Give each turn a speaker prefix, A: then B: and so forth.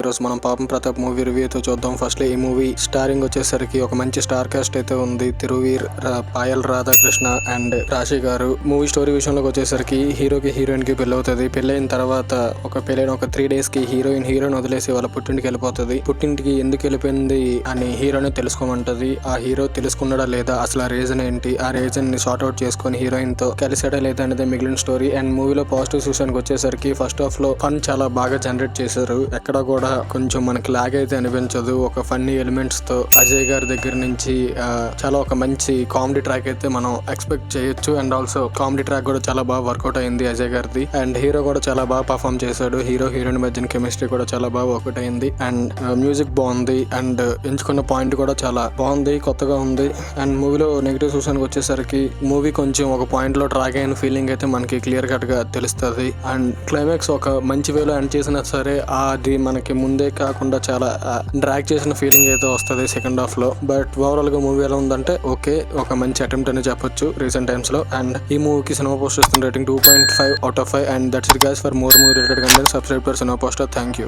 A: ఈరోజు మనం పాపం ప్రతాప్ మూవీ రివ్యూ అయితే చూద్దాం. ఫస్ట్ ఈ మూవీ స్టారింగ్ వచ్చేసరికి ఒక మంచి స్టార్ కాస్ట్ అయితే ఉంది. తిరువీర్, పాయల్ రాధాకృష్ణ అండ్ రాశి గారు. మూవీ స్టోరీ విషయంలోకి వచ్చేసరికి హీరోకి హీరోయిన్ కి పెళ్లి అవుతుంది. పెళ్ళైన తర్వాత పెళ్ళైన ఒక 3 days కి హీరోయిన్ వదిలేసి వాళ్ళ పుట్టింటికి వెళ్ళిపోతుంది. పుట్టింటికి ఎందుకు వెళ్ళిపోయింది అని హీరోని తెలుసుకోమంటది. ఆ హీరో తెలుసుకున్నాడా లేదా, అసలు ఆ రీజన్ ఏంటి, ఆ రీజన్ ని సార్ట్ అవుట్ చేసుకుని హీరోయిన్ తో కలిసాడా లేదా అనేది మిగిలిన స్టోరీ. అండ్ మూవీలో పాజిటివ్ విషయానికి వచ్చేసరికి ఫస్ట్ హాఫ్ లో ఫన్ చాలా బాగా జనరేట్ చేశారు. ఎక్కడ కూడా కొంచెం మనకి లాగ్ అయితే అనిపించదు. ఒక ఫన్నీ ఎలిమెంట్స్ తో అజయ్ గారి దగ్గర నుంచి చాలా ఒక మంచి కామెడీ ట్రాక్ అయితే మనం ఎక్స్పెక్ట్ చేయొచ్చు. అండ్ ఆల్సో కామెడీ ట్రాక్ కూడా చాలా బాగా వర్కౌట్ అయింది అజయ్ గారిది. అండ్ హీరో కూడా చాలా బాగా పర్ఫామ్ చేశాడు. హీరోయిన్ మధ్యన కెమిస్ట్రీ కూడా చాలా బాగా వర్కౌట్ అయింది. అండ్ మ్యూజిక్ బాగుంది. అండ్ ఎంచుకున్న పాయింట్ కూడా చాలా బాగుంది, కొత్తగా ఉంది. అండ్ మూవీలో నెగిటివ్ విషయానికి వచ్చేసరికి మూవీ కొంచెం ఒక పాయింట్ లో ట్రాక్ అయిన ఫీలింగ్ అయితే మనకి క్లియర్ కట్ గా తెలుస్తుంది. అండ్ క్లైమాక్స్ ఒక మంచి వేలో ఎండ్ చేసినా సరే అది మనకి ముందే కాకుండా చాలా డ్రాగ్ చేసిన ఫీలింగ్ అయితే వస్తుంది సెకండ్ హాఫ్ లో. బట్ ఓవరాల్ గా మూవీ ఎలా ఉందంటే ఓకే, ఒక మంచి అటెంప్ట్ అని చెప్పొచ్చు రీసెంట్ టైమ్స్ లో. అండ్ ఈ మూవీకి cinema poster rating 2.5 out of 5. And that's it guys. For more movie related content subscribe to cinema poster. Thank you.